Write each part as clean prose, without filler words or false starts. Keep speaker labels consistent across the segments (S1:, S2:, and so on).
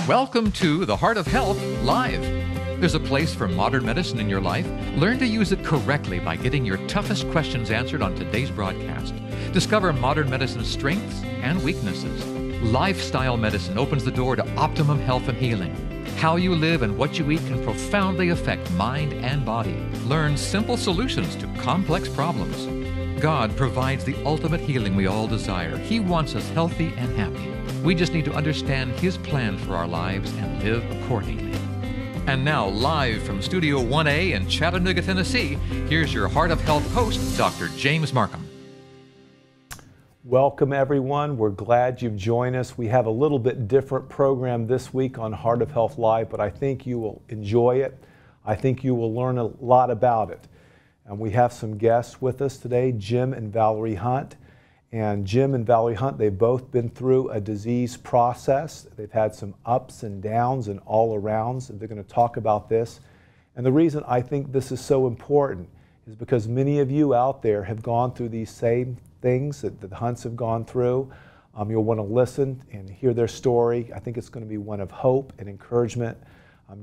S1: Welcome to The Heart of Health Live. There's a place for modern medicine in your life. Learn to use it correctly by getting your toughest questions answered on today's broadcast. Discover modern medicine's strengths and weaknesses. Lifestyle medicine opens the door to optimum health and healing. How you live and what you eat can profoundly affect mind and body. Learn simple solutions to complex problems. God provides the ultimate healing we all desire. He wants us healthy and happy. We just need to understand His plan for our lives and live accordingly. And now, live from Studio 1A in Chattanooga, Tennessee, here's your Heart of Health host, Dr. James Marcum.
S2: Welcome, everyone. We're glad you've joined us. We have a little bit different program this week on Heart of Health Live, but I think you will enjoy it. I think you will learn a lot about it. And we have some guests with us today, Jim and Valerie Hunt. And Jim and Valerie Hunt, they've both been through a disease process. They've had some ups and downs and all arounds, and they're going to talk about this. And the reason I think this is so important is because many of you out there have gone through these same things that the Hunts have gone through. You'll want to listen and hear their story. I think it's going to be one of hope and encouragement.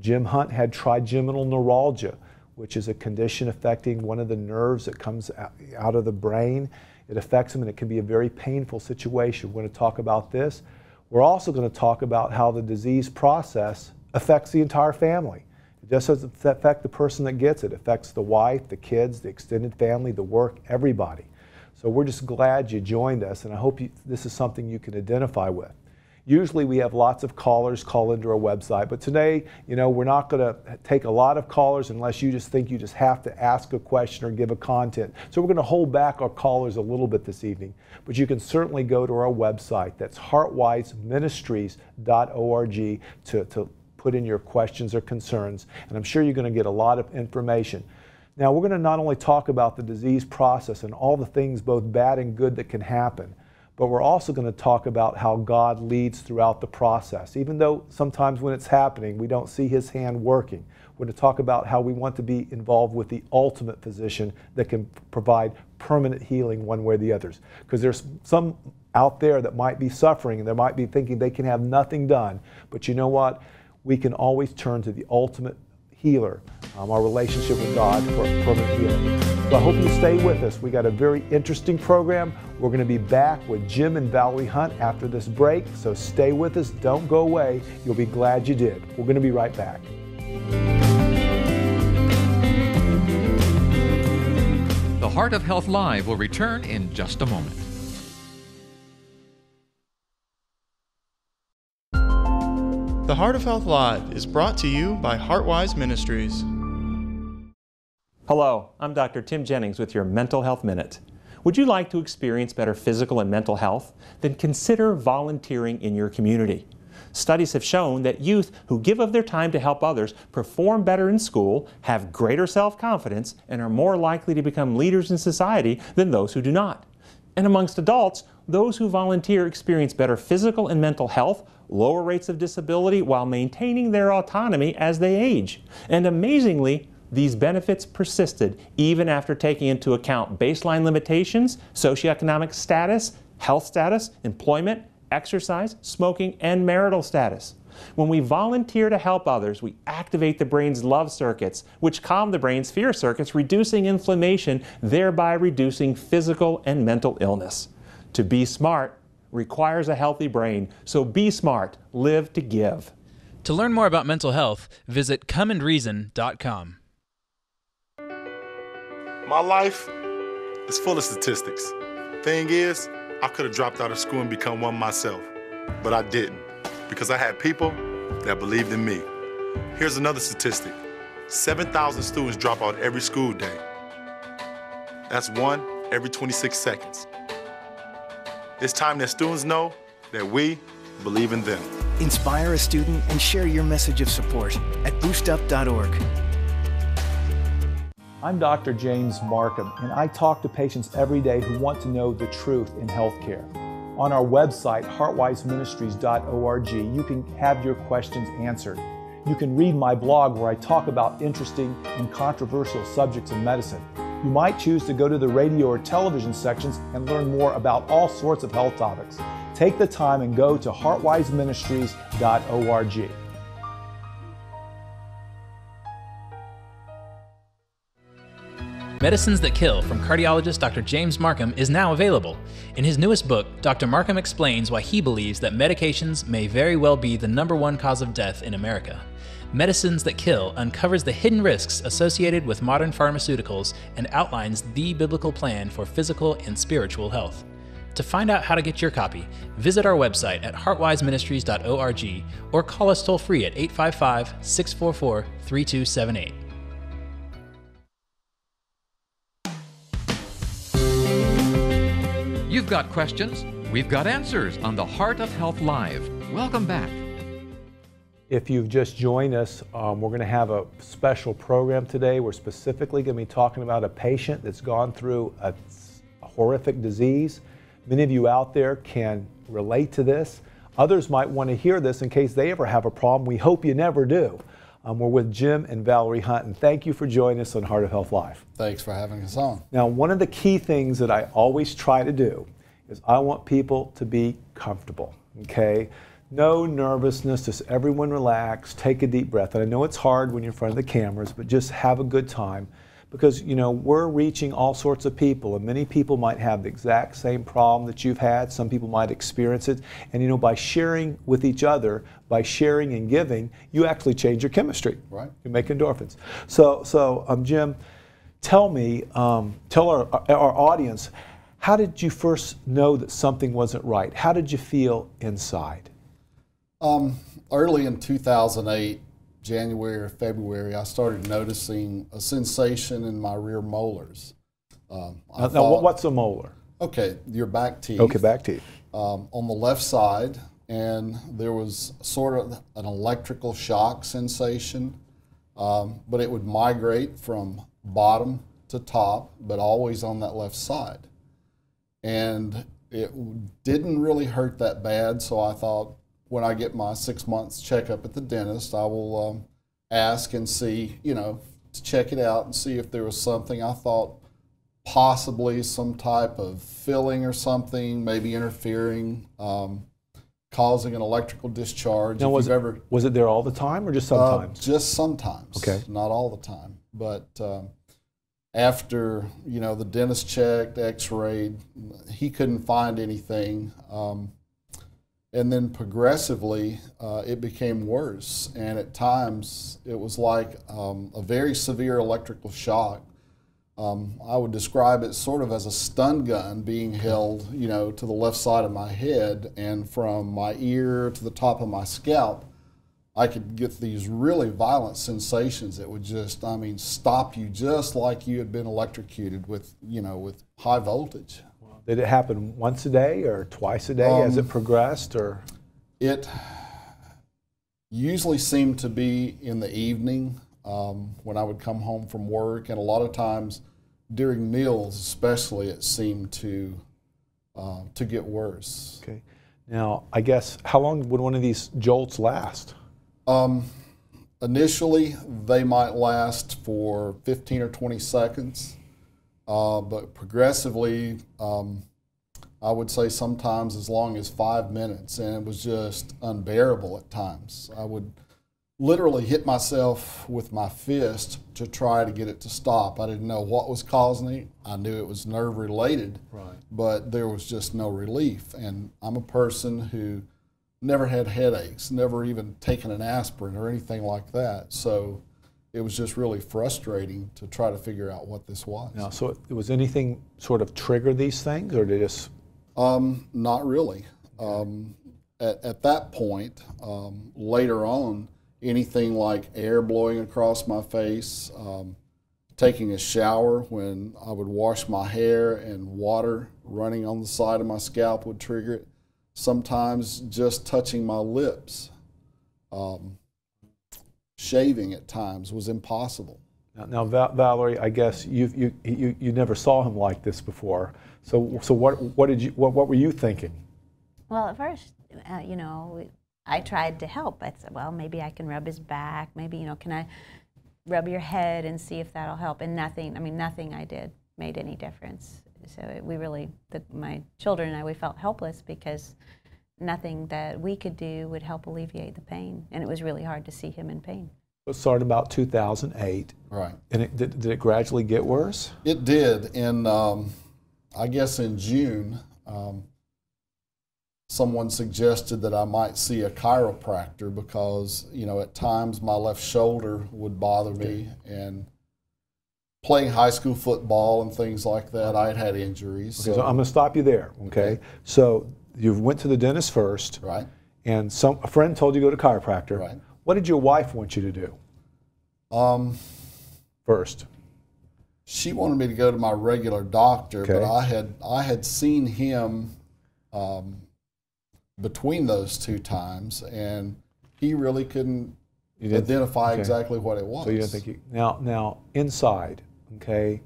S2: Jim Hunt had trigeminal neuralgia, which is a condition affecting one of the nerves that comes out of the brain. It affects him, and it can be a very painful situation. We're going to talk about this. We're also going to talk about how the disease process affects the entire family. It just doesn't affect the person that gets it. It affects the wife, the kids, the extended family, the work, everybody. So we're just glad you joined us, and I hope this is something you can identify with. Usually we have lots of callers call into our website, but today, we're not going to take a lot of callers unless you just think you just have to ask a question or give a content. So we're going to hold back our callers a little bit this evening, but you can certainly go to our website. That's heartwiseministries.org to put in your questions or concerns, and I'm sure you're going to get a lot of information. Now, we're going to not only talk about the disease process and all the things, both bad and good, that can happen, but we're also going to talk about how God leads throughout the process. Even though sometimes when it's happening, we don't see His hand working. We're going to talk about how we want to be involved with the ultimate physician that can provide permanent healing one way or the others. Because there's some out there that might be suffering and they might be thinking they can have nothing done. But you know what? We can always turn to the ultimate healer, our relationship with God, for permanent healing. So I hope you stay with us. We got a very interesting program. We're going to be back with Jim and Valerie Hunt after this break, so stay with us. Don't go away. You'll be glad you did. We're going to be right back.
S1: The Heart of Health Live will return in just a moment.
S3: The Heart of Health Live is brought to you by Heartwise Ministries.
S4: Hello, I'm Dr. Tim Jennings with your Mental Health Minute. Would you like to experience better physical and mental health? Then consider volunteering in your community. Studies have shown that youth who give of their time to help others perform better in school, have greater self-confidence, and are more likely to become leaders in society than those who do not. And amongst adults, those who volunteer experience better physical and mental health, lower rates of disability while maintaining their autonomy as they age. And amazingly, these benefits persisted even after taking into account baseline limitations, socioeconomic status, health status, employment, exercise, smoking, and marital status. When we volunteer to help others, we activate the brain's love circuits, which calm the brain's fear circuits, reducing inflammation, thereby reducing physical and mental illness. To be smart requires a healthy brain, so be smart, live to give.
S5: To learn more about mental health, visit comeandreason.com.
S6: My life is full of statistics. Thing is, I could have dropped out of school and become one myself, but I didn't, because I had people that believed in me. Here's another statistic. 7,000 students drop out every school day. That's one every 26 seconds. It's time that students know that we believe in them.
S7: Inspire a student and share your message of support at boostup.org.
S2: I'm Dr. James Marcum, and I talk to patients every day who want to know the truth in healthcare. On our website, heartwiseministries.org, you can have your questions answered. You can read my blog where I talk about interesting and controversial subjects in medicine. You might choose to go to the radio or television sections and learn more about all sorts of health topics. take the time and go to heartwiseministries.org.
S5: Medicines That Kill from cardiologist Dr. James Marcum is now available. In his newest book, Dr. Marcum explains why he believes that medications may very well be the #1 cause of death in America. Medicines That Kill uncovers the hidden risks associated with modern pharmaceuticals and outlines the biblical plan for physical and spiritual health. To find out how to get your copy, visit our website at heartwiseministries.org or call us toll-free at 855-644-3278.
S1: You've got questions, we've got answers on the Heart of Health Live. Welcome back.
S2: If you've just joined us, we're going to have a special program today. We're specifically going to be talking about a patient that's gone through a horrific disease. Many of you out there can relate to this. Others might want to hear this in case they ever have a problem. We hope you never do. We're with Jim and Valerie Hunt, and thank you for joining us on Heart of Health Live.
S8: Thanks for having us on.
S2: Now, one of the key things that I always try to do is I want people to be comfortable, okay? No nervousness, just everyone relax, take a deep breath. And I know it's hard when you're in front of the cameras, but just have a good time because, you know, we're reaching all sorts of people, and many people might have the exact same problem that you've had. Some people might experience it. And, you know, by sharing with each other, by sharing and giving, you actually change your chemistry.
S8: Right.
S2: You make endorphins. So Jim, tell me, tell our audience, how did you first know that something wasn't right? How did you feel inside?
S8: Early in 2008, January or February, I started noticing a sensation in my rear molars.
S2: Now, what's a molar?
S8: Okay, your back teeth.
S2: Okay, back teeth.
S8: On the left side, and there was sort of an electrical shock sensation, but it would migrate from bottom to top, but always on that left side. And it didn't really hurt that bad, so I thought, when I get my 6 months checkup at the dentist, I will ask and see, you know, to check it out and see if there was something. I thought possibly some type of filling or something, maybe interfering, causing an electrical discharge.
S2: Now, was it there all the time or just sometimes?
S8: Just sometimes.
S2: Okay.
S8: Not all the time. But after, you know, the dentist checked, x-rayed, he couldn't find anything. And then progressively, it became worse. And at times, it was like a very severe electrical shock. I would describe it sort of as a stun gun being held, you know, to the left side of my head. And from my ear to the top of my scalp, I could get these really violent sensations that would just, I mean, stop you just like you had been electrocuted with, you know, with high voltage.
S2: Did it happen once a day or twice a day as it progressed, or?
S8: It usually seemed to be in the evening when I would come home from work, and a lot of times during meals especially it seemed to get worse.
S2: Okay. Now, I guess, how long would one of these jolts last?
S8: Initially, they might last for 15 or 20 seconds. But progressively, I would say sometimes as long as 5 minutes, and it was just unbearable at times. I would literally hit myself with my fist to try to get it to stop. I didn't know what was causing it. I knew it was nerve related, right, but there was just no relief. And I'm a person who never had headaches, never even taken an aspirin or anything like that. So it was just really frustrating to try to figure out what this was.
S2: Now, so was anything sort of trigger these things, or did it just?
S8: Not really. At that point, later on, anything like air blowing across my face, taking a shower when I would wash my hair and water running on the side of my scalp would trigger it. Sometimes just touching my lips. Shaving at times was impossible.
S2: Now, Valerie, I guess you never saw him like this before. So what were you thinking?
S9: Well, at first, you know, I tried to help. I said, well, maybe I can rub his back. Maybe, you know, can I rub your head and see if that'll help? And nothing. I mean, nothing I did made any difference. So we really, my children and I, we felt helpless because nothing that we could do would help alleviate the pain. And it was really hard to see him in pain.
S2: It started about 2008.
S8: Right.
S2: And did it gradually get worse?
S8: It did. And I guess in June, someone suggested that I might see a chiropractor because, you know, at times my left shoulder would bother me. And playing high school football and things like that, I had injuries.
S2: Okay, so I'm going to stop you there, okay? So you went to the dentist first.
S8: Right.
S2: And a friend told you to go to chiropractor.
S8: Right.
S2: What did your wife want you to do first?
S8: She wanted me to go to my regular doctor,
S2: Okay.
S8: but I had seen him between those two times, and he really couldn't identify
S2: okay.
S8: exactly what it was.
S2: So you didn't think now inside, okay?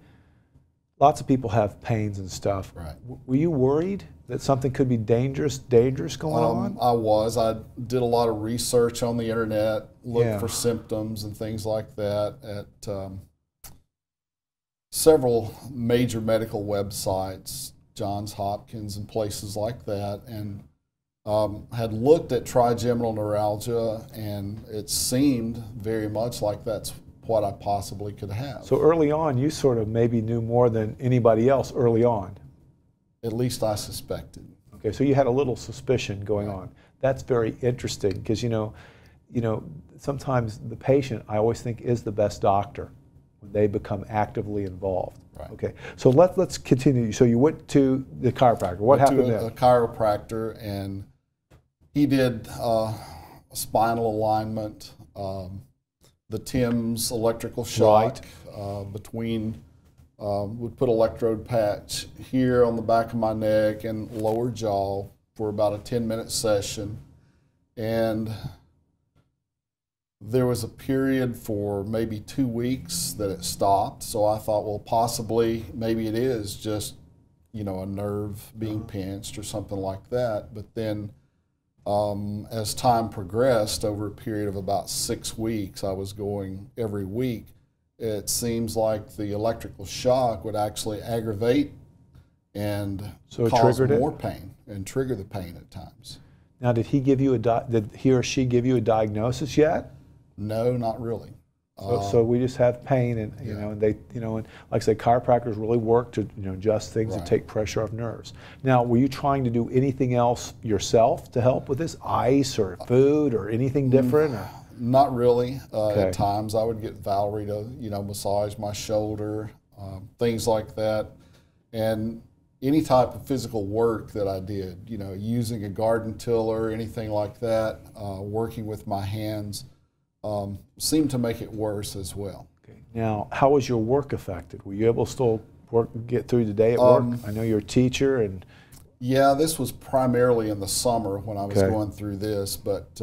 S2: Lots of people have pains and stuff.
S8: Right.
S2: Were you worried that something could be dangerous going on?
S8: I was. I did a lot of research on the internet, looked for symptoms and things like that at several major medical websites, Johns Hopkins and places like that, and had looked at trigeminal neuralgia, and it seemed very much like that's what I possibly could have.
S2: So early on, you sort of maybe knew more than anybody else early on.
S8: At least I suspected.
S2: Okay, so you had a little suspicion going on. That's very interesting because you know, sometimes the patient, I always think, is the best doctor when they become actively involved.
S8: Right.
S2: Okay, so let's continue. So you went to the chiropractor. What happened
S8: to
S2: then?
S8: a chiropractor, and he did spinal alignment, the TIMS electrical shock between. Would put electrode patch here on the back of my neck and lower jaw for about a 10-minute session. And there was a period for maybe 2 weeks that it stopped. So I thought, well, possibly, maybe it is just, you know, a nerve being pinched or something like that. But then as time progressed over a period of about 6 weeks, I was going every week. It seems like the electrical shock would actually aggravate and cause more pain and trigger the pain at times.
S2: Now, did he or she give you a diagnosis yet?
S8: No, not really.
S2: So we just have pain, and you know, and they, you know, and like I say, chiropractors really work to, you know, adjust things and take pressure off nerves. Now, were you trying to do anything else yourself to help with this, ice or food or anything different? Or?
S8: Not really. At times, I would get Valerie to, you know, massage my shoulder, things like that, and any type of physical work that I did, you know, using a garden tiller, anything like that, working with my hands, seemed to make it worse as well.
S2: Okay. Now, how was your work affected? Were you able to still get through the day at work? I know you're a teacher, and
S8: yeah, this was primarily in the summer when I was going through this, but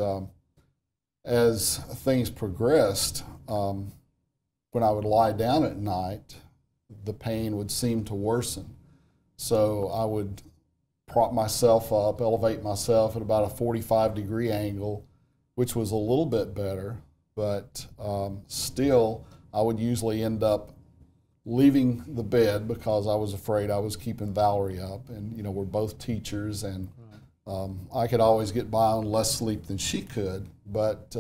S8: as things progressed, when I would lie down at night, the pain would seem to worsen. So I would prop myself up, elevate myself at about a 45-degree angle, which was a little bit better, but still I would usually end up leaving the bed because I was afraid I was keeping Valerie up, and you know, we're both teachers, and I could always get by on less sleep than she could, but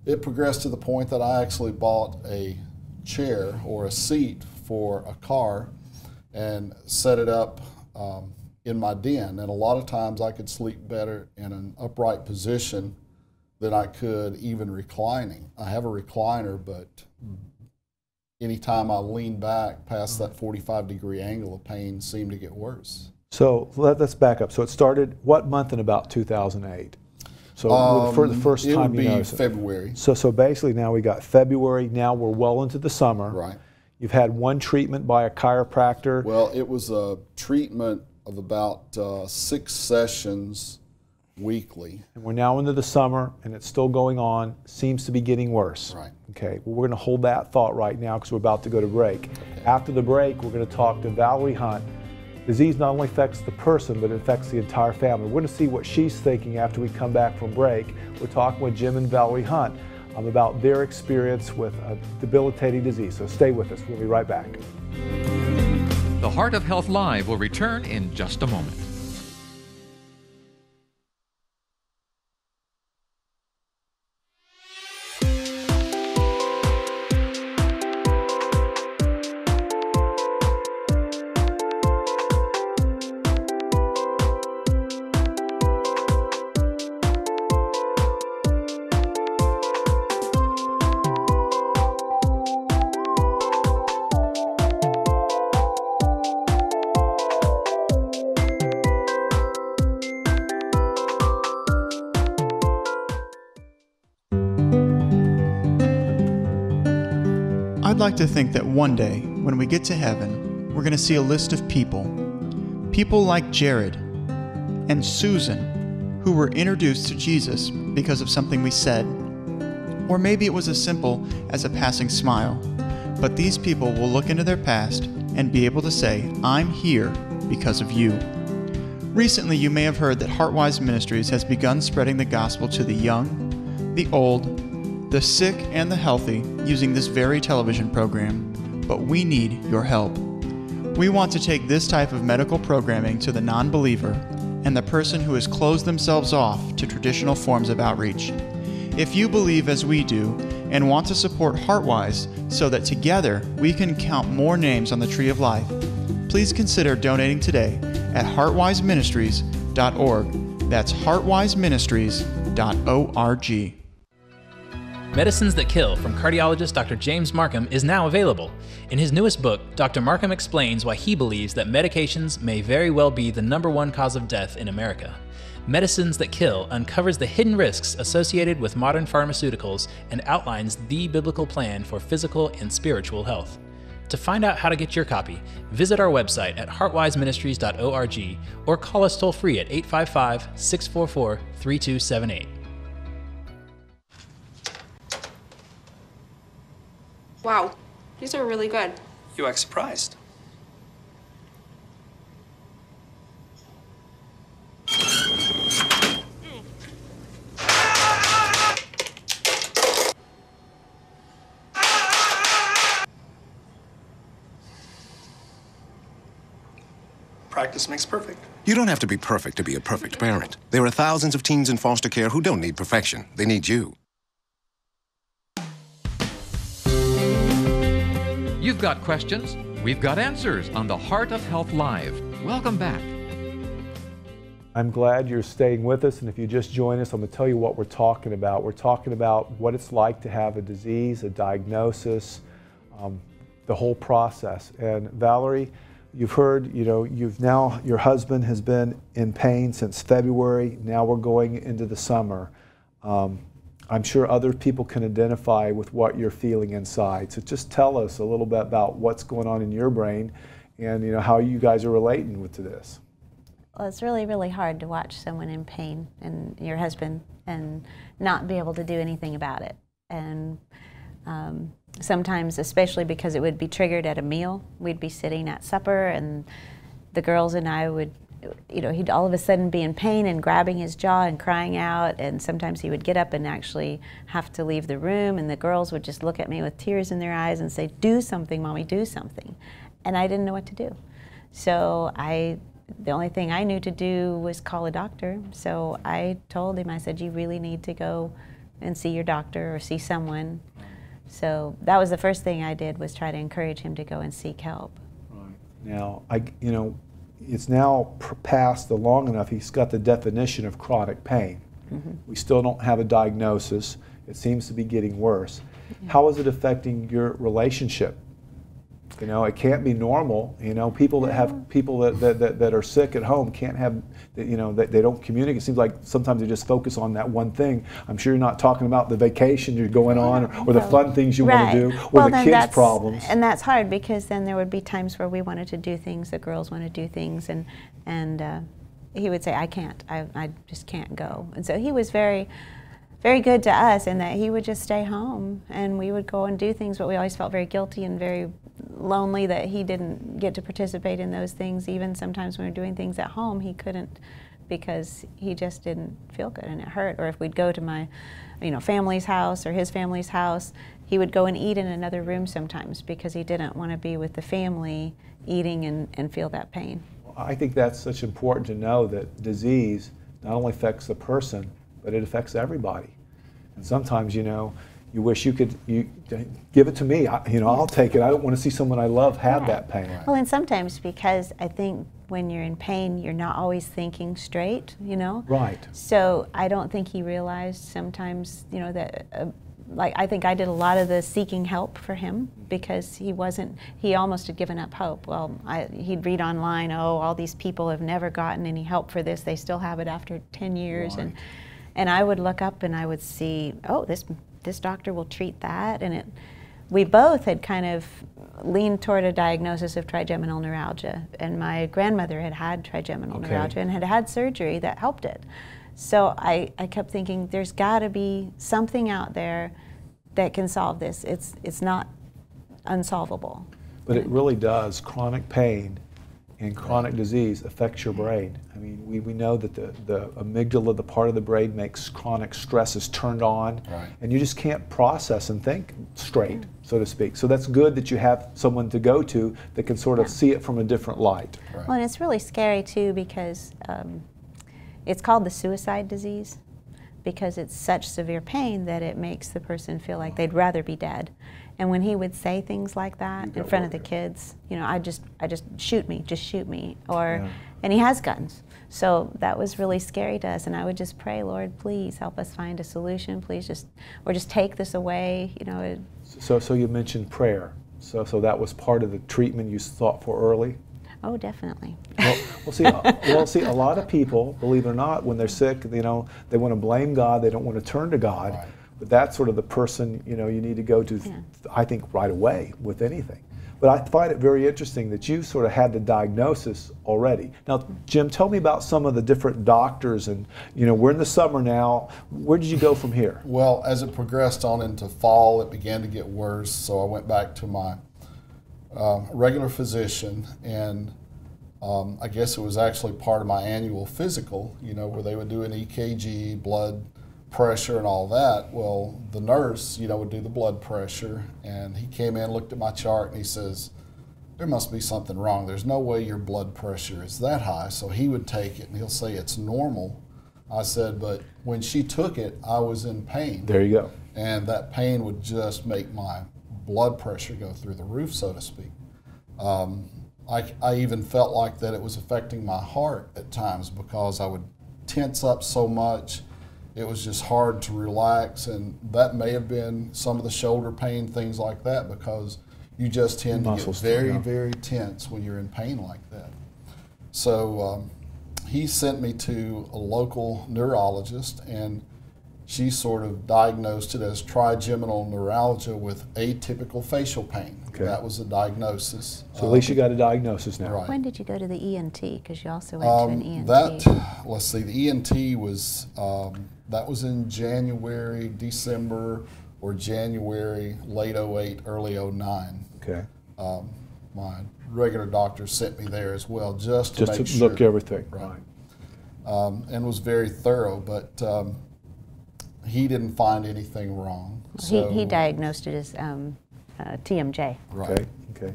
S8: it progressed to the point that I actually bought a chair or a seat for a car and set it up in my den, and a lot of times I could sleep better in an upright position than I could even reclining. I have a recliner, but anytime I lean back past that 45-degree angle, the pain seemed to get worse.
S2: So let's back up. So it started what month in about 2008? So for the first time you noticed it?
S8: It would be February.
S2: So basically now we got February, now we're well into the summer.
S8: Right.
S2: You've had one treatment by a chiropractor.
S8: Well, it was a treatment of about 6 sessions weekly.
S2: And we're now into the summer, and it's still going on, seems to be getting worse.
S8: Right.
S2: Okay, well, we're going to hold that thought right now because we're about to go to break. Okay. After the break, we're going to talk to Valerie Hunt. Disease not only affects the person, but it affects the entire family. We're going to see what she's thinking after we come back from break. We're talking with Jim and Valerie Hunt about their experience with a debilitating disease. So stay with us. We'll be right back.
S1: The Heart of Health Live will return in just a moment.
S3: I'd like to think that one day, when we get to heaven, we're going to see a list of people. People like Jared and Susan, who were introduced to Jesus because of something we said. Or maybe it was as simple as a passing smile. But these people will look into their past and be able to say, I'm here because of you. Recently, you may have heard that HeartWise Ministries has begun spreading the gospel to the young, the old, the sick, and the healthy using this very television program, but we need your help. We want to take this type of medical programming to the non-believer and the person who has closed themselves off to traditional forms of outreach. If you believe as we do and want to support HeartWise so that together we can count more names on the Tree of Life, please consider donating today at heartwiseministries.org. That's heartwiseministries.org.
S5: Medicines That Kill from cardiologist Dr. James Marcum is now available. In his newest book, Dr. Marcum explains why he believes that medications may very well be the #1 cause of death in America. Medicines That Kill uncovers the hidden risks associated with modern pharmaceuticals and outlines the biblical plan for physical and spiritual health. To find out how to get your copy, visit our website at heartwiseministries.org or call us toll-free at 855-644-3278.
S10: Wow, these are really good.
S11: You act surprised. Practice makes perfect.
S12: You don't have to be perfect to be a perfect parent. There are thousands of teens in foster care who don't need perfection. They need you.
S1: You've got questions, we've got answers on the Heart of Health Live. Welcome back.
S2: I'm glad you're staying with us, and if you just join us, I'm going to tell you what we're talking about. We're talking about what it's like to have a disease, a diagnosis, the whole process. And Valerie, you've heard, your husband has been in pain since February. Now we're going into the summer. I'm sure other people can identify with what you're feeling inside. So just tell us a little bit about what's going on in your brain and how you guys are relating to this.
S9: Well, it's really, really hard to watch someone in pain and your husband and not be able to do anything about it. And sometimes, especially because it would be triggered at a meal, we'd be sitting at supper and the girls and I would, he'd all of a sudden be in pain and grabbing his jaw and crying out, and sometimes he would get up and actually have to leave the room, and the girls would just look at me with tears in their eyes and say, "Do something, Mommy, do something." And I didn't know what to do. So the only thing I knew to do was call a doctor. So I told him, I said, "You really need to go and see your doctor or see someone." So that was the first thing I did, was try to encourage him to go and seek help.
S2: Right. Now, it's now passed long enough, he's got the definition of chronic pain. Mm-hmm. We still don't have a diagnosis. It seems to be getting worse. Yeah. How is it affecting your relationship? It can't be normal. People that have people that are sick at home can't have, they don't communicate. It seems like sometimes they just focus on that one thing. I'm sure you're not talking about the vacation you're going on or the fun things you want to do or the kids' problems.
S9: And that's hard, because then there would be times where we wanted to do things, the girls want to do things, and he would say, "I can't. I just can't go." And so he was very, very good to us in that he would just stay home and we would go and do things, but we always felt very guilty and very lonely that he didn't get to participate in those things. Even sometimes when we were doing things at home, he couldn't, because he just didn't feel good and it hurt. Or if we'd go to my family's house or his family's house, he would go and eat in another room sometimes because he didn't want to be with the family eating and feel that pain.
S2: I think that's such important to know, that disease not only affects the person, but it affects everybody. And sometimes, you wish you could give it to me. I'll take it. I don't want to see someone I love have that pain.
S9: Well, and sometimes, because I think when you're in pain, you're not always thinking straight,
S2: Right.
S9: So I don't think he realized sometimes, that, I think I did a lot of the seeking help for him, because he almost had given up hope. Well, he'd read online, all these people have never gotten any help for this. They still have it after 10 years. Right. And I would look up and I would see, this doctor will treat that. And we both had kind of leaned toward a diagnosis of trigeminal neuralgia, and my grandmother had had trigeminal neuralgia and had had surgery that helped it. So I kept thinking, there's got to be something out there that can solve this. It's not unsolvable.
S2: But it really does. Chronic pain and chronic disease affects your brain. I mean, we know that the amygdala, the part of the brain makes chronic stress is turned on, and you just can't process and think straight, so to speak. So that's good that you have someone to go to that can sort of see it from a different light.
S9: Well, and it's really scary too, because it's called the suicide disease, because it's such severe pain that it makes the person feel like they'd rather be dead. And when he would say things like that in front of the kids, you know, I just shoot me, or, and he has guns. So that was really scary to us, and I would just pray, Lord, please help us find a solution. Please just take this away, you know.
S2: So you mentioned prayer. So that was part of the treatment you thought for early?
S9: Oh, definitely.
S2: Well, see, a lot of people, believe it or not, when they're sick, you know, they want to blame God. They don't want to turn to God. Right. But that's sort of the person, you know, you need to go to, I think, right away with anything. But I find it very interesting that you sort of had the diagnosis already. Now, Jim, tell me about some of the different doctors, and, you know, we're in the summer now. Where did you go from here?
S8: Well, as it progressed on into fall, it began to get worse. So I went back to my regular physician, and I guess it was actually part of my annual physical, you know, where they would do an EKG, blood pressure and all that. Well, the nurse, you know, would do the blood pressure, and he came in, looked at my chart, and he says, there must be something wrong. There's no way your blood pressure is that high. So he would take it and he'll say it's normal. I said, but when she took it, I was in pain.
S2: There you go.
S8: And that pain would just make my blood pressure go through the roof, so to speak. I even felt like that it was affecting my heart at times, because I would tense up so much. It was just hard to relax, and that may have been some of the shoulder pain, things like that, because you just tend to get very, very tense when you're in pain like that. So he sent me to a local neurologist, and she sort of diagnosed it as trigeminal neuralgia with atypical facial pain. Okay. That was a diagnosis.
S2: So at least you got a diagnosis now.
S8: Right.
S9: When did you go to the ENT? Because you also went to an ENT.
S8: Let's see, the ENT was, that was in January, December, or January, late 08, early 09.
S2: Okay.
S8: My regular doctor sent me there as well, just to make sure.
S2: Look everything. Right.
S8: And was very thorough, but he didn't find anything wrong. So,
S9: he diagnosed it as TMJ.
S8: Right.
S2: Okay.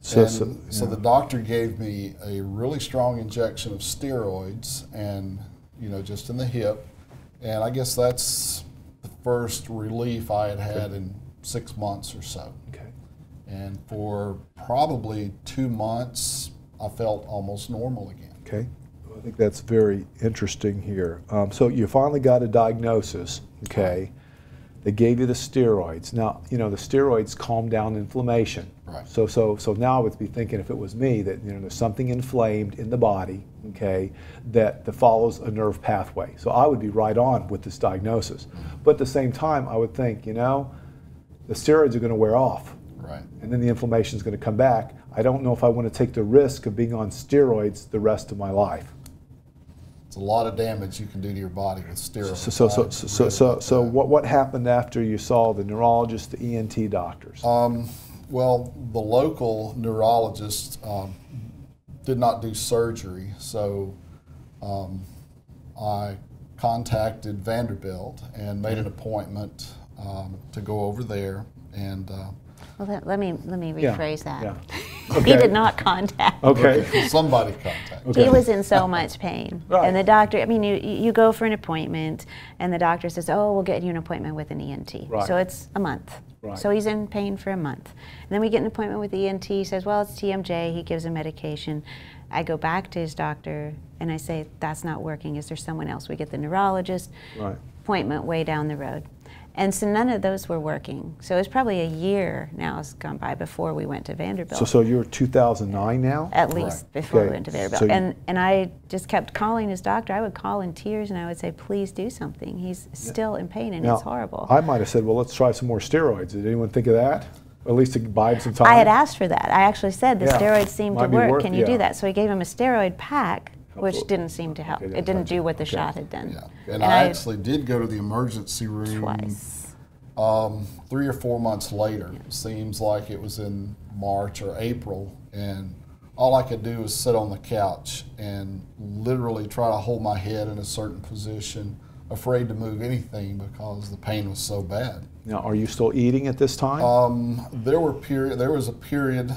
S8: So the doctor gave me a really strong injection of steroids, and, you know, just in the hip, and I guess that's the first relief I had in 6 months or so.
S2: Okay.
S8: And for probably 2 months, I felt almost normal again.
S2: Okay. Well, I think that's very interesting here. So you finally got a diagnosis, okay. They gave you the steroids. Now, you know, the steroids calm down inflammation.
S8: Right.
S2: So now I would be thinking, if it was me, that, you know, there's something inflamed in the body, okay, that follows a nerve pathway. So I would be right on with this diagnosis. But at the same time, I would think, you know, the steroids are going to wear off.
S8: Right.
S2: And then the inflammation is going to come back. I don't know if I want to take the risk of being on steroids the rest of my life.
S8: It's a lot of damage you can do to your body with steroids.
S2: So what happened after you saw the neurologist, the ENT doctors?
S8: Well, the local neurologist did not do surgery, so I contacted Vanderbilt and made an appointment to go over there. And
S9: well, let me rephrase that.
S2: Yeah.
S9: Okay. He did not contact.
S2: Okay.
S8: Somebody contacted.
S2: Okay.
S9: He was in so much pain.
S2: Right.
S9: And the doctor, I mean, you go for an appointment, and the doctor says, oh, we'll get you an appointment with an ENT.
S2: Right.
S9: So it's a month.
S2: Right.
S9: So he's in pain for a month. And then we get an appointment with the ENT. He says, well, it's TMJ. He gives a medication. I go back to his doctor, and I say, that's not working. Is there someone else? We get the neurologist.
S2: Right.
S9: Appointment way down the road. And so none of those were working. So it was probably a year now has gone by before we went to Vanderbilt.
S2: So you're 2009 now?
S9: At least before we went to Vanderbilt.
S2: So
S9: and I just kept calling his doctor. I would call in tears and I would say, please do something. He's still in pain and it's horrible.
S2: I might have said, well, let's try some more steroids. Did anyone think of that? Or at least to buy him some time?
S9: I had asked for that. I actually said the steroids seem to work. Can you do that? So he gave him a steroid pack, which didn't seem to help. It didn't do what the shot had done.
S8: Yeah. And I actually did go to the emergency room
S9: twice.
S8: 3 or 4 months later. It seems like it was in March or April, and all I could do was sit on the couch and literally try to hold my head in a certain position, afraid to move anything because the pain was so bad.
S2: Now, are you still eating at this time?
S8: There was a period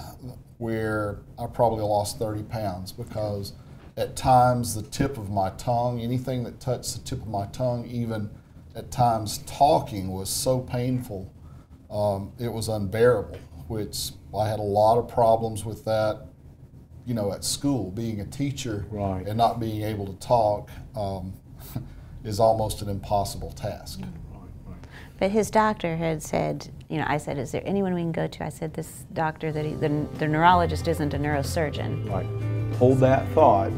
S8: where I probably lost 30 pounds because at times the tip of my tongue, anything that touched the tip of my tongue, even at times talking was so painful, it was unbearable, which I had a lot of problems with that, you know, at school. Being a teacher and not being able to talk is almost an impossible task.
S9: But his doctor had said, you know, I said, is there anyone we can go to? I said, this doctor, the neurologist isn't a neurosurgeon.
S2: Right. Hold that thought.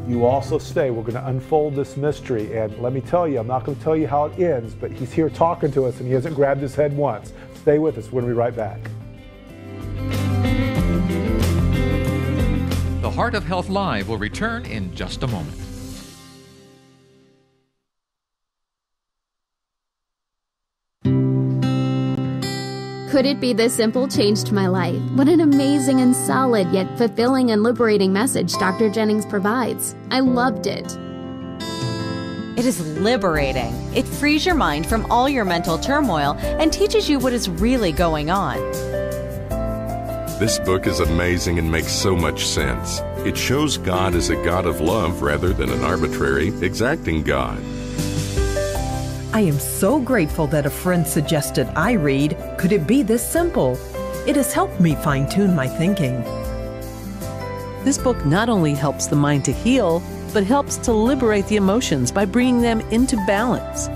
S2: You also stay. We're going to unfold this mystery. And let me tell you, I'm not going to tell you how it ends, but he's here talking to us and he hasn't grabbed his head once. Stay with us. We're going to be right back.
S1: The Heart of Health Live will return in just a moment.
S13: Could it be this simple changed my life? What an amazing and solid yet fulfilling and liberating message Dr. Jennings provides. I loved it.
S14: It is liberating. It frees your mind from all your mental turmoil and teaches you what is really going on.
S15: This book is amazing and makes so much sense. It shows God as a God of love rather than an arbitrary, exacting God.
S16: I am so grateful that a friend suggested I read Could It Be This Simple? It has helped me fine-tune my thinking.
S17: This book not only helps the mind to heal, but helps to liberate the emotions by bringing them into balance.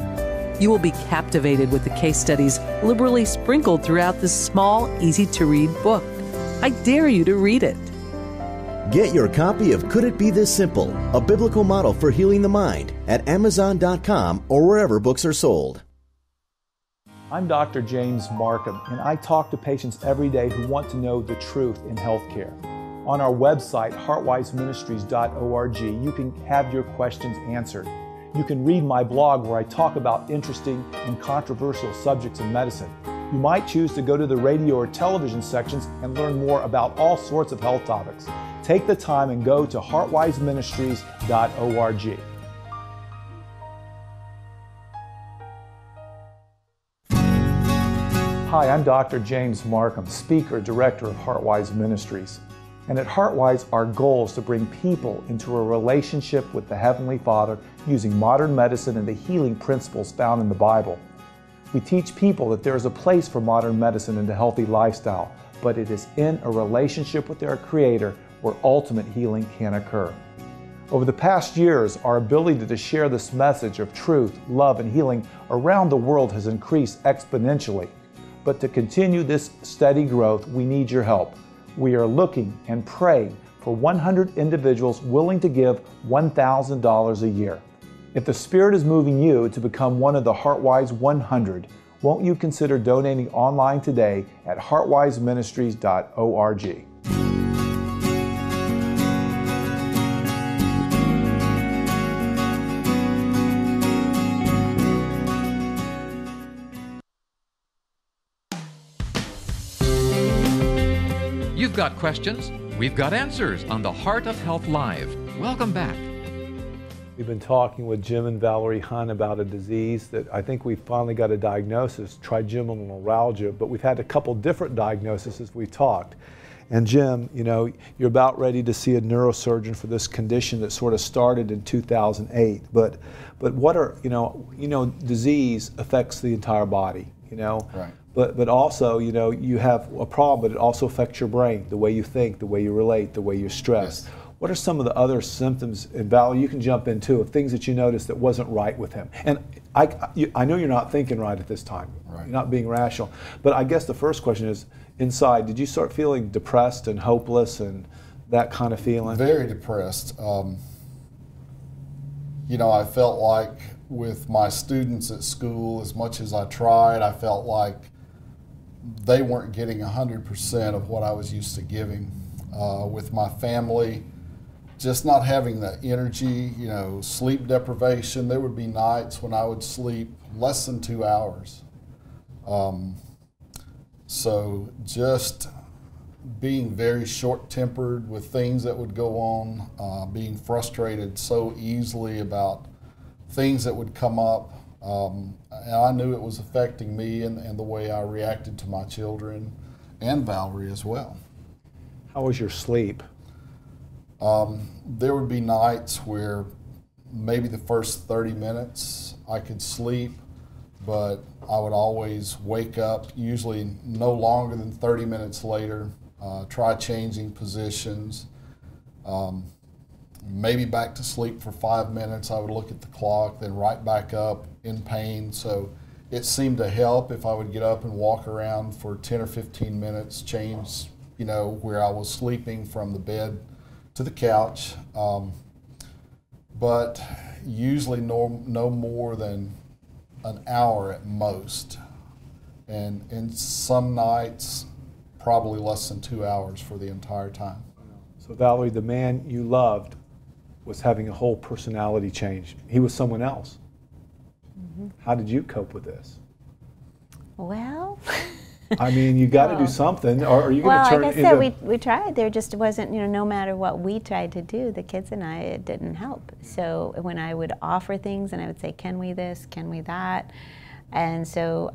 S17: You will be captivated with the case studies liberally sprinkled throughout this small, easy-to-read book. I dare you to read it.
S18: Get your copy of Could It Be This Simple? A biblical model for healing the mind at Amazon.com or wherever books are sold.
S2: I'm Dr. James Marcum, and I talk to patients every day who want to know the truth in healthcare. On our website, heartwiseministries.org, you can have your questions answered. You can read my blog where I talk about interesting and controversial subjects in medicine. You might choose to go to the radio or television sections and learn more about all sorts of health topics. Take the time and go to heartwiseministries.org. Hi, I'm Dr. James Marcum, Speaker, Director of Heartwise Ministries. And at Heartwise, our goal is to bring people into a relationship with the Heavenly Father using modern medicine and the healing principles found in the Bible. We teach people that there is a place for modern medicine and a healthy lifestyle, but it is in a relationship with their Creator where ultimate healing can occur. Over the past years, our ability to share this message of truth, love, and healing around the world has increased exponentially. But to continue this steady growth, we need your help. We are looking and praying for 100 individuals willing to give $1,000 a year. If the Spirit is moving you to become one of the Heartwise 100, won't you consider donating online today at heartwiseministries.org.
S1: You've got questions, we've got answers on the Heart of Health Live. Welcome back.
S2: We've been talking with Jim and Valerie Hunt about a disease that I think we finally got a diagnosis, trigeminal neuralgia, but we've had a couple different diagnoses as we talked. And Jim, you know, you're about ready to see a neurosurgeon for this condition that sort of started in 2008. But what are, disease affects the entire body,
S8: Right.
S2: But also, you have a problem, but it also affects your brain, the way you think, the way you relate, the way you're stressed.
S8: Yes.
S2: What are some of the other symptoms, and Valerie, you can jump in too, of things that you noticed that wasn't right with him? And I know you're not thinking right at this time. Right. You're not being rational. But I guess the first question is, inside, did you start feeling depressed and hopeless and that kind of feeling?
S8: Very depressed. You know, I felt like with my students at school, as much as I tried, I felt like they weren't getting 100% of what I was used to giving. With my family, just not having the energy, you know, sleep deprivation. There would be nights when I would sleep less than 2 hours. So just being very short-tempered with things that would go on, being frustrated so easily about things that would come up. And I knew it was affecting me and the way I reacted to my children and Valerie as well.
S2: How was your sleep?
S8: There would be nights where maybe the first 30 minutes I could sleep, but I would always wake up, usually no longer than 30 minutes later, try changing positions, maybe back to sleep for 5 minutes. I would look at the clock, then right back up in pain. So it seemed to help if I would get up and walk around for 10 or 15 minutes, change, you know, where I was sleeping from the bed to the couch. But usually no more than an hour at most. And in some nights, probably less than 2 hours for the entire time.
S2: So Valerie, the man you loved was having a whole personality change. He was someone else. Mm-hmm. How did you cope with this?
S9: Well,
S2: I mean, you got to do something, or are you going to turn
S9: like I said, we tried. There just wasn't, you know, no matter what we tried to do, the kids and I, it didn't help. So when I would offer things and I would say, can we this, can we that? And so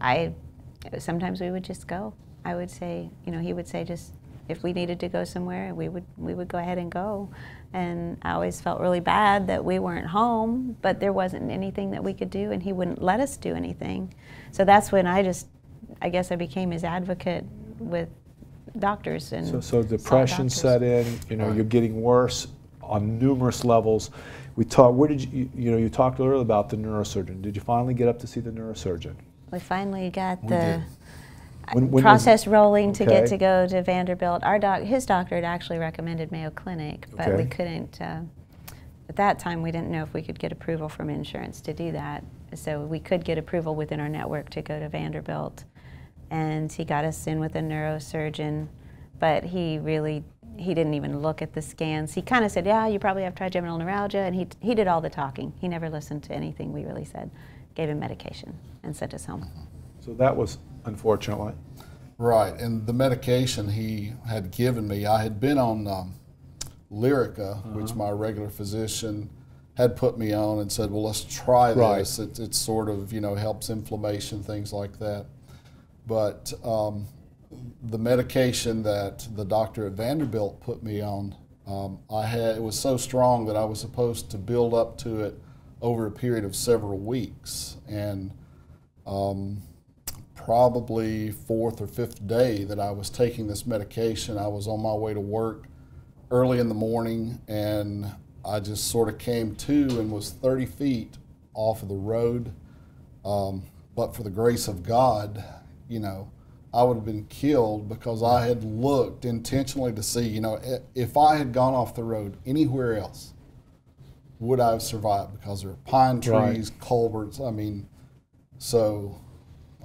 S9: sometimes we would just go. I would say, you know, he would say just, if we needed to go somewhere, we would go ahead and go. And I always felt really bad that we weren't home, but there wasn't anything that we could do, and he wouldn't let us do anything. So that's when I guess I became his advocate with doctors. And
S2: so depression set in, you know, you're getting worse on numerous levels. We talked, where did you talked earlier about the neurosurgeon. Did you finally get up to see the neurosurgeon?
S9: We finally got the process rolling to get to go to Vanderbilt. His doctor had actually recommended Mayo Clinic, but we couldn't, at that time we didn't know if we could get approval from insurance to do that. So we could get approval within our network to go to Vanderbilt. And he got us in with a neurosurgeon, but he didn't even look at the scans. He kind of said, yeah, you probably have trigeminal neuralgia, and he did all the talking. He never listened to anything we really said. Gave him medication and sent us home.
S2: So that was unfortunately.
S8: Right, and the medication he had given me, I had been on Lyrica, which my regular physician had put me on and said, well, let's try this. It sort of, you know, helps inflammation, things like that. But the medication that the doctor at Vanderbilt put me on, it was so strong that I was supposed to build up to it over a period of several weeks. And probably fourth or fifth day that I was taking this medication, I was on my way to work early in the morning, and I just sort of came to and was 30 feet off of the road. But for the grace of God, you know, I would have been killed because I had looked intentionally to see, you know, if I had gone off the road anywhere else, would I have survived? Because there are pine trees, culverts, I mean, so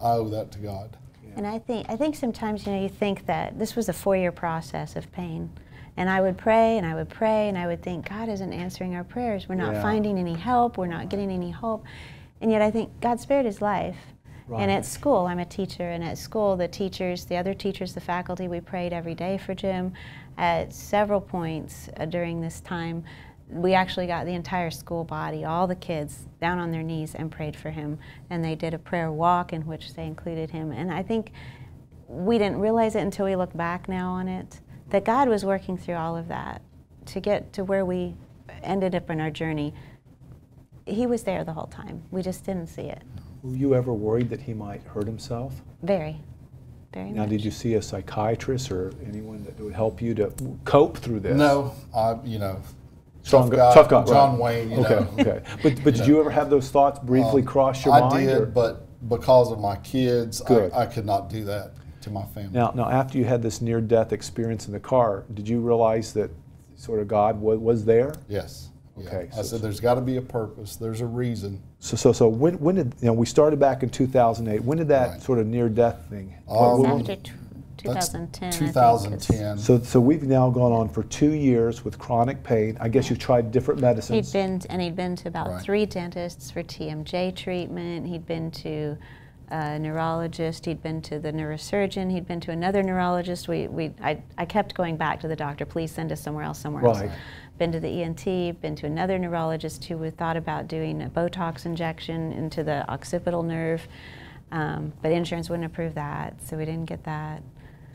S8: I owe that to God.
S9: And I think sometimes, you know, you think that this was a 4-year process of pain. And I would pray and I would pray and I would think, God isn't answering our prayers. We're not finding any help. We're not getting any hope. And yet I think God spared his life. Right. And at school, I'm a teacher, and at school, the teachers, the other teachers, the faculty, we prayed every day for Jim. At several points during this time, we actually got the entire school body, all the kids, down on their knees and prayed for him. And they did a prayer walk in which they included him. And I think we didn't realize it until we look back now on it, that God was working through all of that to get to where we ended up in our journey. He was there the whole time. We just didn't see it.
S2: Were you ever worried that he might hurt himself?
S9: Very. very
S2: Now,
S9: much.
S2: did you see a psychiatrist or anyone that would help you to cope through this?
S8: No,
S2: Tough guy,
S8: John
S2: right.
S8: Wayne,
S2: Okay. But did you ever have those thoughts briefly cross your mind?
S8: I did,
S2: or?
S8: but because of my kids,
S2: Good.
S8: I could not do that to my family.
S2: Now, after you had this near-death experience in the car, did you realize that sort of God was there?
S8: Yes.
S2: Okay.
S8: I said, there's got to be a purpose. There's a reason.
S2: So when did, we started back in 2008. When did that sort of near-death thing?
S9: After 2010.
S8: 2010.
S2: So we've now gone on for 2 years with chronic pain. I guess you've tried different medicines.
S9: He'd been to about 3 dentists for TMJ treatment. He'd been to a neurologist. He'd been to the neurosurgeon. He'd been to another neurologist. I kept going back to the doctor. Please send us somewhere else.
S2: Right.
S9: Been to the ENT. Been to another neurologist who thought about doing a Botox injection into the occipital nerve, but insurance wouldn't approve that, so we didn't get that.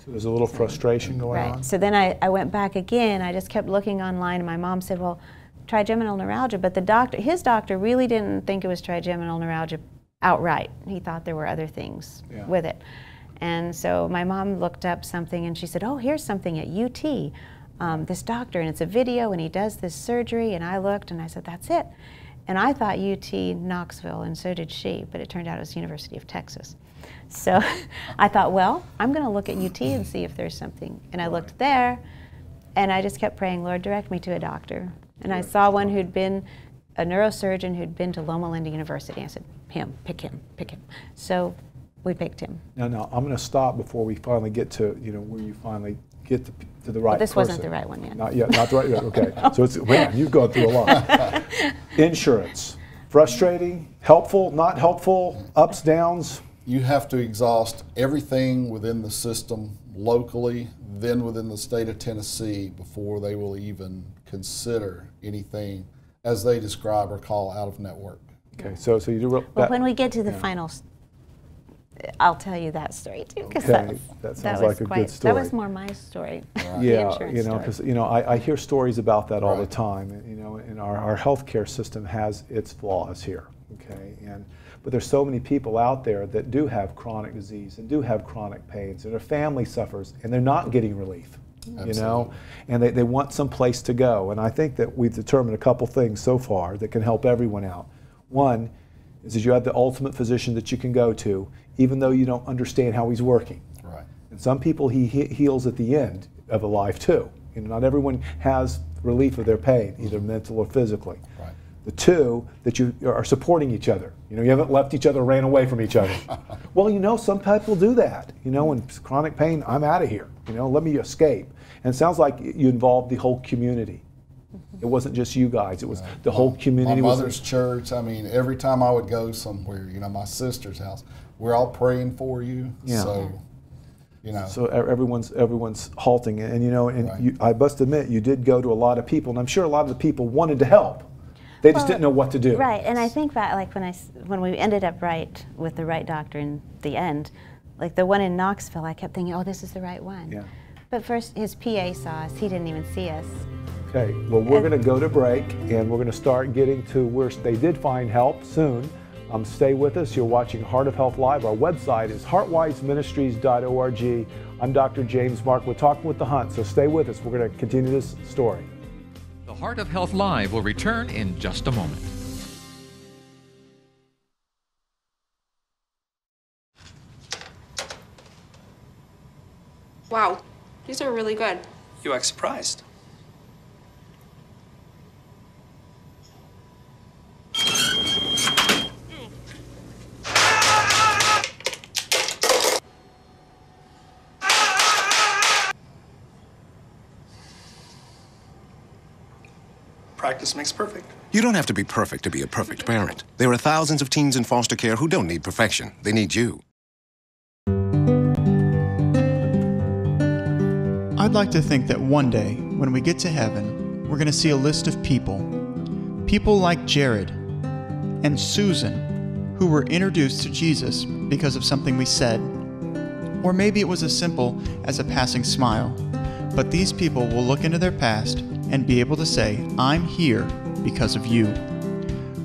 S2: So there's a little frustration going on?
S9: Right. So then I went back again. I just kept looking online, and my mom said, well, trigeminal neuralgia. But his doctor really didn't think it was trigeminal neuralgia outright. He thought there were other things with it. And so my mom looked up something, and she said, oh, here's something at UT, this doctor, and it's a video, and he does this surgery. And I looked, and I said, that's it. And I thought UT Knoxville, and so did she, but it turned out it was University of Texas. So I thought, well, I'm going to look at UT and see if there's something. And I looked there, and I just kept praying, Lord, direct me to a doctor. And I saw one who'd been a neurosurgeon who'd been to Loma Linda University. I said, pick him. So we picked him.
S2: Now, I'm going to stop before we finally get to, where you finally get to the right person.
S9: This wasn't the right one yet.
S2: Not yet, not the right, okay. So man, you've gone through a lot. Insurance, frustrating, helpful, not helpful, ups, downs?
S8: You have to exhaust everything within the system locally, then within the state of Tennessee before they will even consider anything as they describe or call out of network.
S2: Okay, so you do.
S9: Well, when we get to the final, I'll tell you that story too.
S2: Okay, that sounds like a good story.
S9: That was more my story.
S2: Right. Yeah, because I hear stories about that all the time. And our healthcare system has its flaws here. Okay, but there's so many people out there that do have chronic disease and do have chronic pains, and their family suffers, and they're not getting relief.
S8: Absolutely.
S2: And they want some place to go. And I think that we've determined a couple things so far that can help everyone out. One is that you have the ultimate physician that you can go to, even though you don't understand how he's working.
S8: Right.
S2: And some people he heals at the end of a life too. Not everyone has relief of their pain, either mental or physically.
S8: Right.
S2: The two, that you are supporting each other. You haven't left each other, ran away from each other. Well, some people do that. In chronic pain, I'm out of here. Let me escape. And it sounds like you involved the whole community. It wasn't just you guys. It was the whole community.
S8: My mother's church. I mean, every time I would go somewhere, my sister's house, we're all praying for you.
S2: Yeah.
S8: So,
S2: So everyone's halting, and I must admit, you did go to a lot of people, and I'm sure a lot of the people wanted to help. They just didn't know what to do.
S9: Right, and I think that when we ended up with the right doctor in the end, like the one in Knoxville, I kept thinking, oh, this is the right one.
S2: Yeah.
S9: But first, his PA saw us. He didn't even see us.
S2: Okay, well, we're going to go to break, and we're going to start getting to where they did find help soon. Stay with us. You're watching Heart of Health Live. Our website is heartwiseministries.org. I'm Dr. James Mark. We're talking with the Hunt, so stay with us. We're going to continue this story.
S1: The Heart of Health Live will return in just a moment.
S10: Wow, these are really good.
S11: You act surprised. Practice makes perfect.
S12: You don't have to be perfect to be a perfect parent. There are thousands of teens in foster care who don't need perfection. They need you.
S3: I'd like to think that one day, when we get to heaven, we're going to see a list of people like Jared and Susan, who were introduced to Jesus because of something we said. Or maybe it was as simple as a passing smile. But these people will look into their past and be able to say, I'm here because of you.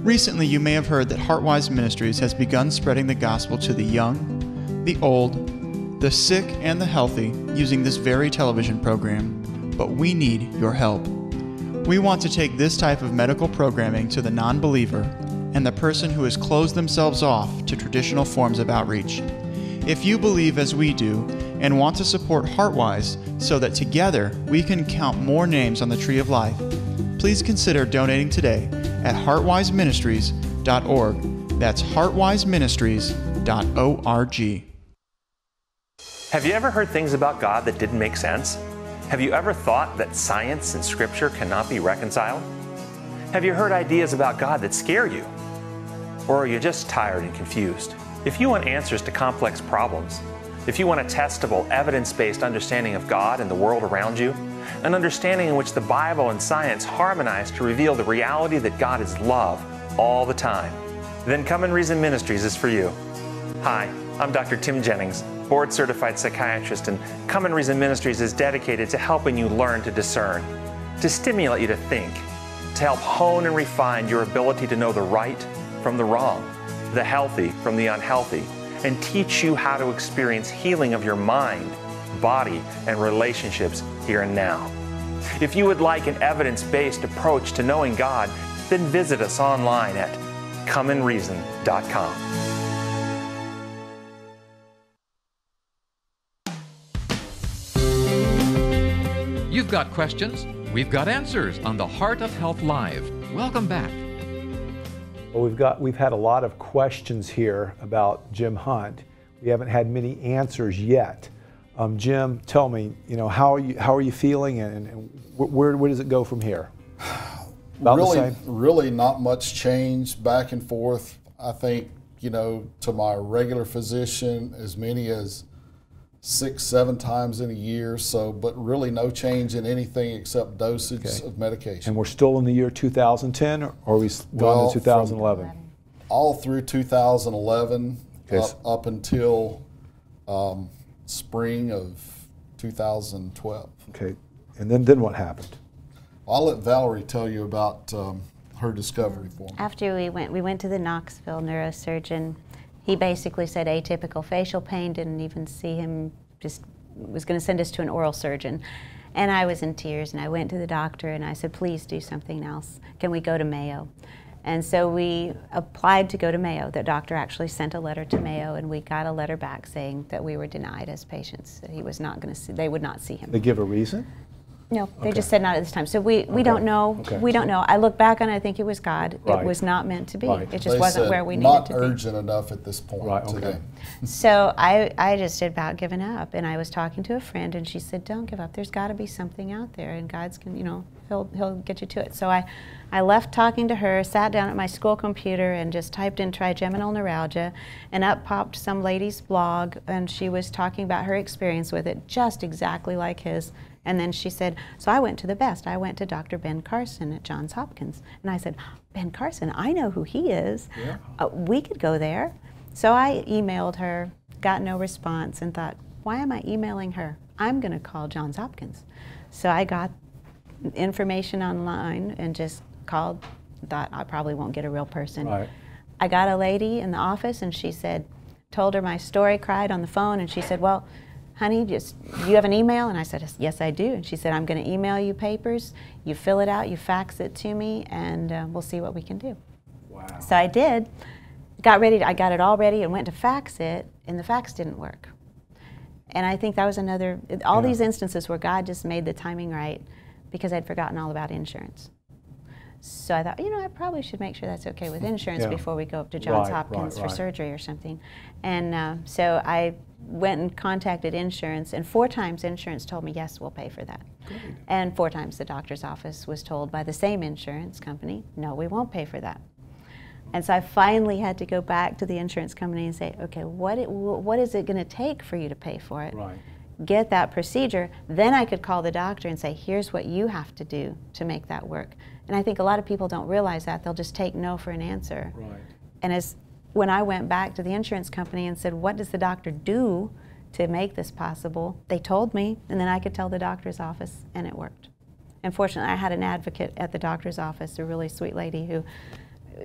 S3: Recently, you may have heard that Heartwise Ministries has begun spreading the gospel to the young, the old, the sick and the healthy using this very television program, but we need your help. We want to take this type of medical programming to the non-believer and the person who has closed themselves off to traditional forms of outreach. If you believe as we do and want to support HeartWise so that together we can count more names on the Tree of Life, please consider donating today at heartwiseministries.org. That's heartwiseministries.org.
S4: Have you ever heard things about God that didn't make sense? Have you ever thought that science and Scripture cannot be reconciled? Have you heard ideas about God that scare you? Or are you just tired and confused? If you want answers to complex problems, if you want a testable, evidence-based understanding of God and the world around you, an understanding in which the Bible and science harmonize to reveal the reality that God is love all the time, then Come and Reason Ministries is for you. Hi, I'm Dr. Tim Jennings, board-certified psychiatrist, and Come and Reason Ministries is dedicated to helping you learn to discern, to stimulate you to think, to help hone and refine your ability to know the right from the wrong, the healthy from the unhealthy, and teach you how to experience healing of your mind, body, and relationships here and now. If you would like an evidence-based approach to knowing God, then visit us online at comeandreason.com.
S1: You've got questions, we've got answers on the Heart of Health Live. Welcome back.
S2: Well, we've had a lot of questions here about Jim Hunt. We haven't had many answers yet. Jim, tell me, how are you feeling, and where does it go from here? About the same?
S8: Really not much change, back and forth. I think, to my regular physician, as many as 6-7 times in a year, but really no change in anything except dosage of medication.
S2: And we're still in the year 2010, or are we going to 2011?
S8: All through 2011, up until spring of 2012.
S2: Okay, and then what happened?
S8: I'll let Valerie tell you about her discovery for me.
S9: After we went to the Knoxville neurosurgeon. He basically said atypical facial pain, didn't even see him, just was going to send us to an oral surgeon. And I was in tears, and I went to the doctor and I said, please do something else. Can we go to Mayo? And so we applied to go to Mayo. The doctor actually sent a letter to Mayo, and we got a letter back saying that we were denied as patients, that he was not going to see, they would not see him.
S2: They give a reason?
S9: No, they just said not at this time. So we don't know. Okay. We don't know. I look back and I think it was God. Right. It was not meant to be. Right. It just wasn't where we needed to be.
S8: Not urgent enough at this point today.
S9: So I just about given up, and I was talking to a friend, and she said, "Don't give up. There's got to be something out there, and God's can, He'll get you to it." So I left talking to her, sat down at my school computer, and just typed in trigeminal neuralgia, and up popped some lady's blog, and she was talking about her experience with it, just exactly like his. And then she said, so I went to the best. I went to Dr. Ben Carson at Johns Hopkins. And I said, Ben Carson, I know who he is. Yeah. We could go there. So I emailed her, got no response, and thought, why am I emailing her? I'm going to call Johns Hopkins. So I got information online and just called, thought I probably won't get a real person. Right. I got a lady in the office, and she said, told her my story, cried on the phone, and she said, well, honey, do you have an email? And I said, yes, I do. And she said, I'm going to email you papers. You fill it out, you fax it to me, and we'll see what we can do. Wow. So I did. I got it all ready and went to fax it, and the fax didn't work. And I think that was another, all these instances where God just made the timing right, because I'd forgotten all about insurance. So I thought, I probably should make sure that's okay with insurance before we go up to Johns Hopkins for surgery or something. And so I went and contacted insurance, and 4 times insurance told me, yes, we'll pay for that. Good. And 4 times the doctor's office was told by the same insurance company, no, we won't pay for that. And so I finally had to go back to the insurance company and say, okay, what is it going to take for you to pay for it? Right. Get that procedure. Then I could call the doctor and say, here's what you have to do to make that work. And I think a lot of people don't realize that. They'll just take no for an answer. Right. And when I went back to the insurance company and said, what does the doctor do to make this possible? They told me, and then I could tell the doctor's office, and it worked. And fortunately, I had an advocate at the doctor's office, a really sweet lady who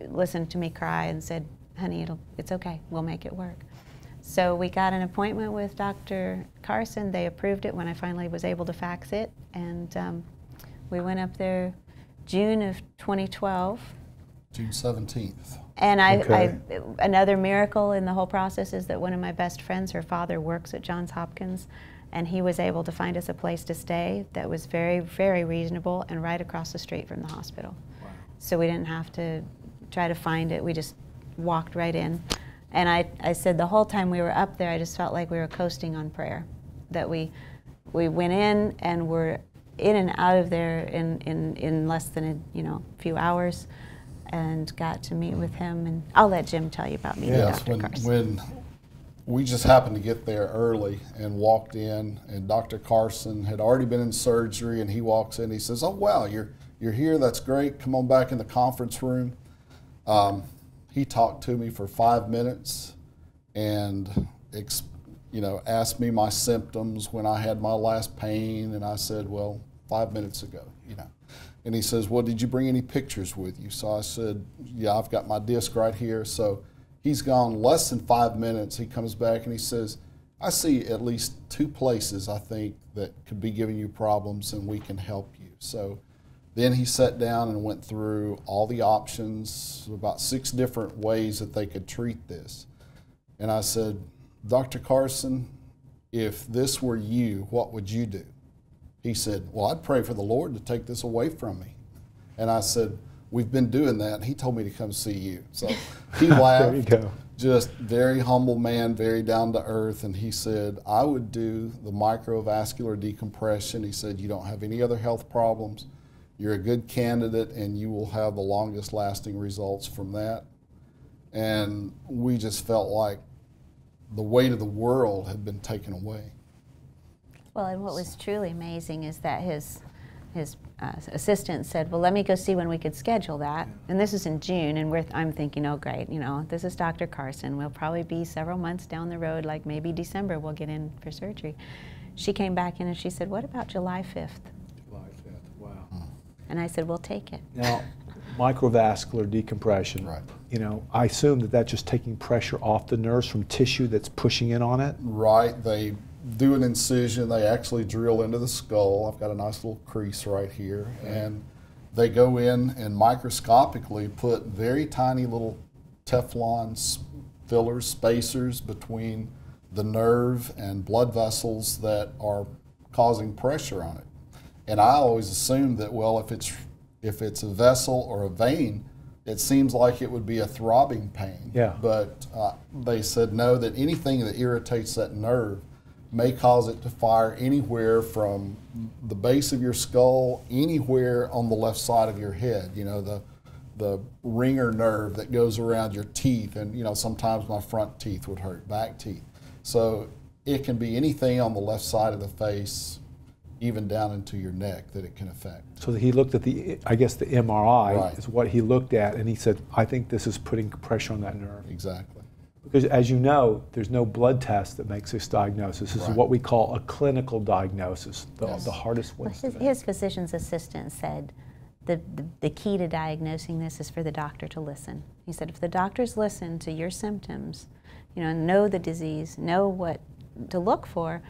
S9: listened to me cry and said, honey, it's okay, we'll make it work. So we got an appointment with Dr. Carson. They approved it when I finally was able to fax it. And we went up there June of 2012.
S8: June 17th.
S9: And
S2: Okay.
S9: another miracle in the whole process is that one of my best friends, her father works at Johns Hopkins, and he was able to find us a place to stay that was very, very reasonable and right across the street from the hospital. Wow. So we didn't have to try to find it. We just walked right in. And I said the whole time we were up there, I just felt like we were coasting on prayer. That we went in and were in and out of there in less than a few hours, and got to meet with him. And I'll let Jim tell you about meeting Dr. Carson.
S8: When we just happened to get there early and walked in, and Dr. Carson had already been in surgery, and he walks in, he says, "Oh wow, you're here, that's great, come on back in the conference room." He talked to me for 5 minutes and asked me my symptoms, when I had my last pain, and I said, well, 5 minutes ago, And he says, well, did you bring any pictures with you? So I said, yeah, I've got my disc right here. So he's gone less than 5 minutes. He comes back and he says, I see at least 2 places I think that could be giving you problems and we can help you. So then he sat down and went through all the options, about 6 different ways that they could treat this. And I said, Dr. Carson, if this were you, what would you do? He said, well, I'd pray for the Lord to take this away from me. And I said, we've been doing that. And he told me to come see you. So he laughed.
S2: There you go.
S8: Just very humble man, very down to earth. And he said, I would do the microvascular decompression. He said, you don't have any other health problems. You're a good candidate, and you will have the longest lasting results from that. And we just felt like the weight of the world had been taken away.
S9: Well, and what was truly amazing is that his assistant said, well, let me go see when we could schedule that. And this is in June, and I'm thinking, oh, great, this is Dr. Carson. We'll probably be several months down the road, like maybe December we'll get in for surgery. She came back in and she said, what about July 5th?
S2: July 5th, wow.
S9: And I said, we'll take it.
S2: Now, microvascular decompression,
S8: right.
S2: I assume that that's just taking pressure off the nerves from tissue that's pushing in on it?
S8: Right. They do an incision. They actually drill into the skull. I've got a nice little crease right here. And they go in and microscopically put very tiny little Teflon fillers, spacers between the nerve and blood vessels that are causing pressure on it. And I always assumed that, well, if it's a vessel or a vein, it seems like it would be a throbbing pain.
S2: Yeah.
S8: But they said no, that anything that irritates that nerve may cause it to fire anywhere from the base of your skull, anywhere on the left side of your head. The ringer nerve that goes around your teeth, and sometimes my front teeth would hurt, back teeth. So it can be anything on the left side of the face, even down into your neck, that it can affect.
S2: So he looked at the MRI
S8: Right.
S2: is what he looked at, and he said, I think this is putting pressure on that nerve.
S8: Exactly.
S2: Because as you know, there's no blood test that makes this diagnosis. This is what we call a clinical diagnosis, the hardest one.
S9: His physician's assistant said the key to diagnosing this is for the doctor to listen. He said, if the doctors listen to your symptoms, know the disease, know what to look for,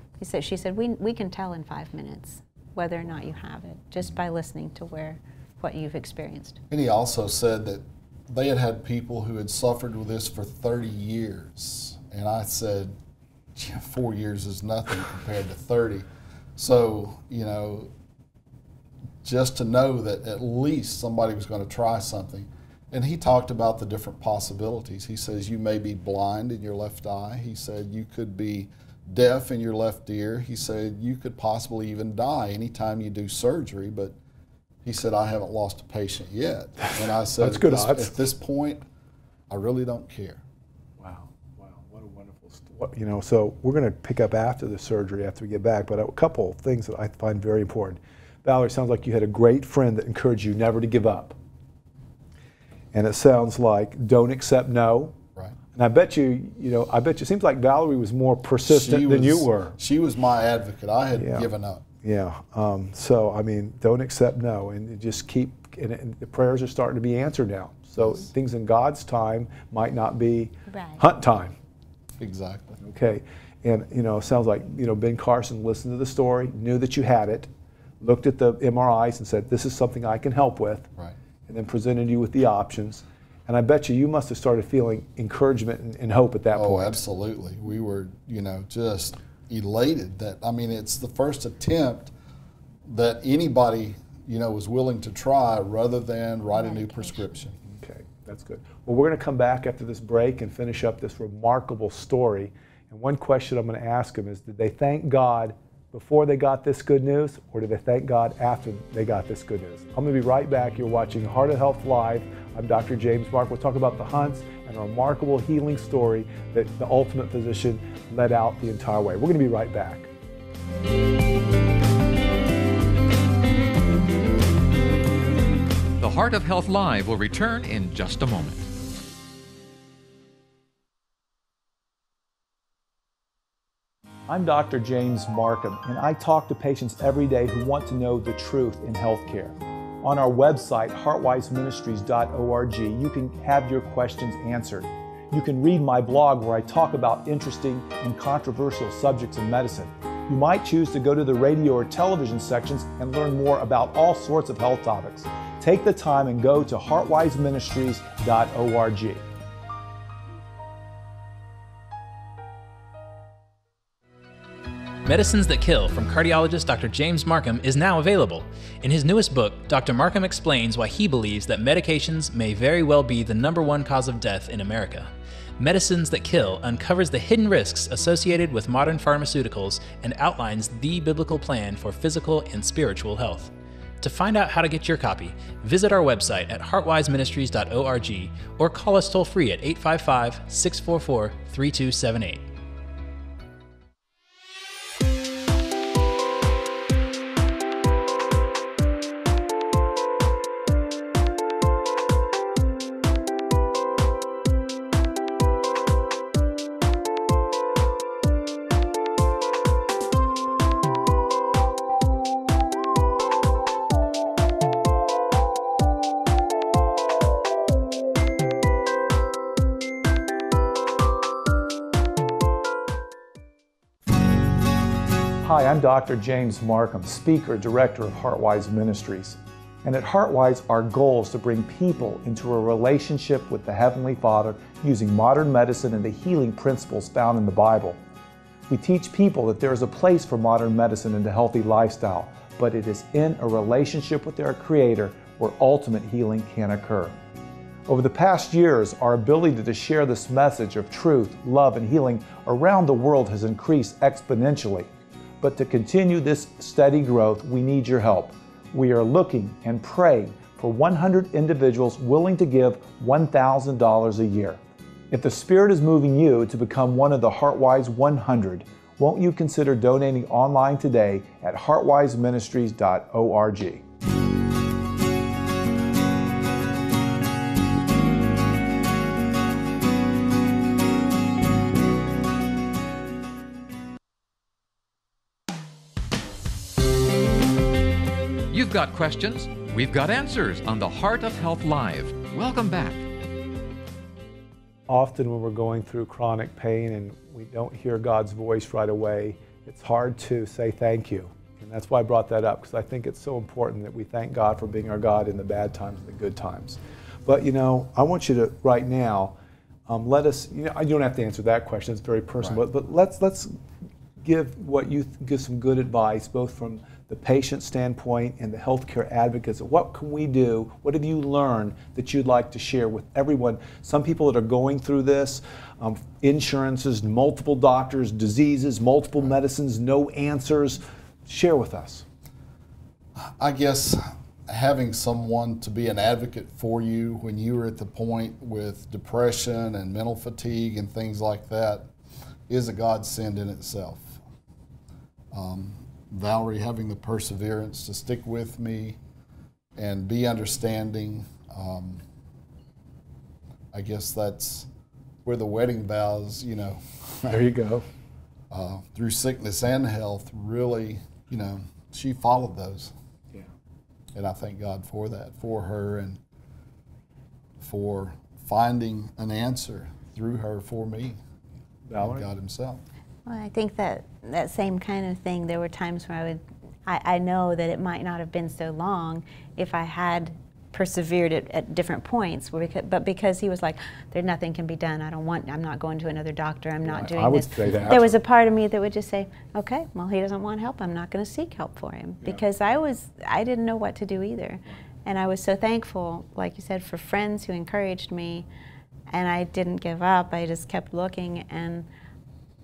S9: she said, we can tell in 5 minutes whether or not you have it, just by listening to what you've experienced.
S8: And he also said that they had people who had suffered with this for 30 years. And I said, 4 years is nothing compared to 30. So, just to know that at least somebody was going to try something. And he talked about the different possibilities. He says you may be blind in your left eye. He said you could be deaf in your left ear. He said you could possibly even die anytime you do surgery, but he said, I haven't lost a patient yet. And I said,
S2: That's good odds.
S8: At this point, I really don't care.
S2: Wow, what a wonderful story. So we're going to pick up after the surgery after we get back, but a couple of things that I find very important. Valerie, sounds like you had a great friend that encouraged you never to give up. And it sounds like don't accept no.
S8: Right.
S2: And I bet you, it seems like Valerie was more persistent than you were.
S8: She was my advocate. I had given up.
S2: Yeah. Don't accept no, and just keep. And the prayers are starting to be answered now. So things in God's time might not be hunt time.
S8: Exactly.
S2: Okay, and sounds like Ben Carson listened to the story, knew that you had it, looked at the MRIs and said, this is something I can help with,
S8: right,
S2: and then presented you with the options. And I bet you must have started feeling encouragement and hope at that point.
S8: Oh, absolutely. We were, just elated that, it's the first attempt that anybody, was willing to try rather than write a new prescription.
S2: Okay, that's good. Well, we're going to come back after this break and finish up this remarkable story. And one question I'm going to ask them is, did they thank God before they got this good news, or did they thank God after they got this good news? I'm going to be right back. You're watching Heart of Health Live. I'm Dr. James Mark. We'll talk about the Hunts and a remarkable healing story that the ultimate physician led out the entire way. We're going to be right back.
S1: The Heart of Health Live will return in just a moment.
S2: I'm Dr. James Marcum, and I talk to patients every day who want to know the truth in healthcare. On our website, heartwiseministries.org, you can have your questions answered. You can read my blog where I talk about interesting and controversial subjects in medicine. You might choose to go to the radio or television sections and learn more about all sorts of health topics. Take the time and go to heartwiseministries.org.
S5: Medicines That Kill from cardiologist Dr. James Marcum is now available. In his newest book, Dr. Marcum explains why he believes that medications may very well be the #1 cause of death in America. Medicines That Kill uncovers the hidden risks associated with modern pharmaceuticals and outlines the biblical plan for physical and spiritual health. To find out how to get your copy, visit our website at heartwiseministries.org or call us toll-free at 855-644-3278.
S2: Hi, I'm Dr. James Marcum, speaker, director of Heartwise Ministries. And at Heartwise, our goal is to bring people into a relationship with the Heavenly Father using modern medicine and the healing principles found in the Bible. We teach people that there is a place for modern medicine and a healthy lifestyle, but it is in a relationship with their Creator where ultimate healing can occur. Over the past years, our ability to share this message of truth, love, and healing around the world has increased exponentially. But to continue this steady growth, we need your help. We are looking and praying for 100 individuals willing to give $1,000 a year. If the Spirit is moving you to become one of the Heartwise 100, won't you consider donating online today at heartwiseministries.org.
S1: You've got questions, we've got answers on the Heart of Health Live. Welcome back.
S2: Often when we're going through chronic pain and we don't hear God's voice right away, it's hard to say thank you. And that's why I brought that up, because I think it's so important that we thank God for being our God in the bad times and the good times. But I want you to, right now, let us, you don't have to answer that question, it's very personal, right. but let's give give some good advice, both from the patient standpoint and the healthcare advocates. What can we do? What have you learned that you'd like to share with everyone? Some people that are going through this, insurances, multiple doctors, diseases, multiple medicines, no answers. Share with us.
S8: I guess having someone to be an advocate for you when you are at the point with depression and mental fatigue and things like that is a godsend in itself. Valerie having the perseverance to stick with me and be understanding. I guess that's where the wedding vows,
S2: There you go.
S8: Through sickness and health, really, she followed those.
S2: Yeah.
S8: And I thank God for that, for her, and for finding an answer through her for me.
S2: Valerie?
S8: God Himself.
S9: Well, I think that same kind of thing, there were times where I know that it might not have been so long if I had persevered at different points, but because he was like, "There, nothing can be done. I'm not going to another doctor. I'm not doing this."
S2: I would say that.
S9: There was a part of me that would just say, "Okay, well, he doesn't want help. I'm not going to seek help for him," because I didn't know what to do either, and I was so thankful, like you said, for friends who encouraged me, and I didn't give up. I just kept looking, and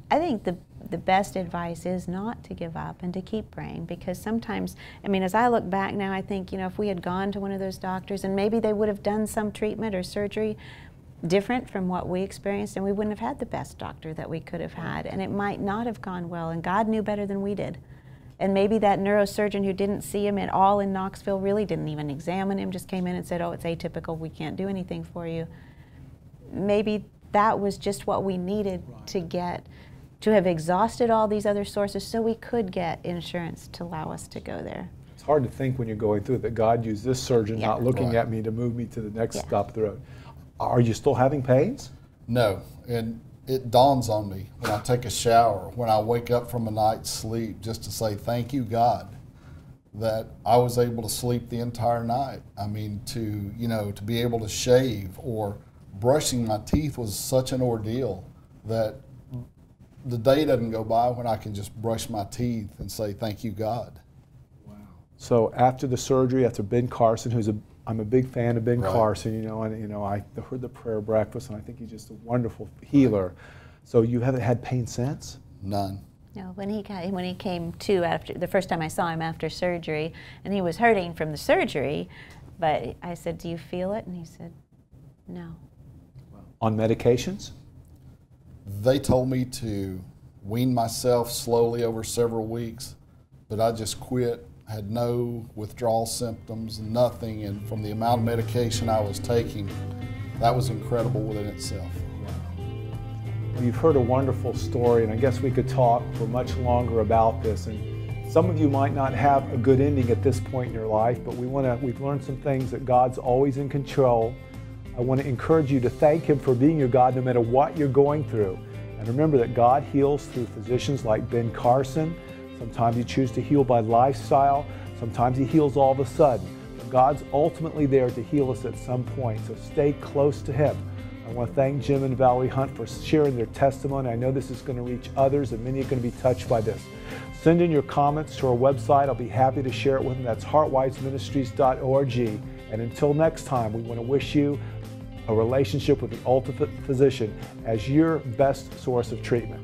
S9: I think the best advice is not to give up and to keep praying, because sometimes, I mean, as I look back now, I think, if we had gone to one of those doctors and maybe they would have done some treatment or surgery different from what we experienced, and we wouldn't have had the best doctor that we could have had, and it might not have gone well, and God knew better than we did. And maybe that neurosurgeon who didn't see him at all in Knoxville really didn't even examine him, just came in and said, "Oh, it's atypical, we can't do anything for you." Maybe that was just what we needed to have exhausted all these other sources so we could get insurance to allow us to go there.
S2: It's hard to think when you're going through it that God used this surgeon not looking at me to move me to the next stop of the road. Are you still having pains?
S8: No, and it dawns on me when I take a shower, when I wake up from a night's sleep, just to say, thank you, God, that I was able to sleep the entire night. I mean, to be able to shave or brushing my teeth was such an ordeal that the day doesn't go by when I can just brush my teeth and say, thank you, God.
S2: Wow. So after the surgery, after Ben Carson, I'm a big fan of Ben Carson, I heard the prayer breakfast, and I think he's just a wonderful healer. So you haven't had pain since?
S8: None.
S9: No, when he came to after the first time I saw him after surgery, and he was hurting from the surgery, but I said, "Do you feel it?" And he said, "No."
S2: On medications?
S8: They told me to wean myself slowly over several weeks, but I just quit, had no withdrawal symptoms, nothing, and from the amount of medication I was taking, that was incredible within itself.
S2: Well, you've heard a wonderful story, and I guess we could talk for much longer about this. And some of you might not have a good ending at this point in your life, but we've learned some things that God's always in control. I want to encourage you to thank Him for being your God no matter what you're going through. And remember that God heals through physicians like Ben Carson. Sometimes He chooses to heal by lifestyle. Sometimes He heals all of a sudden. But God's ultimately there to heal us at some point, so stay close to Him. I want to thank Jim and Valerie Hunt for sharing their testimony. I know this is going to reach others, and many are going to be touched by this. Send in your comments to our website. I'll be happy to share it with them. That's heartwiseministries.org. And until next time, we want to wish you a relationship with the ultimate physician as your best source of treatment.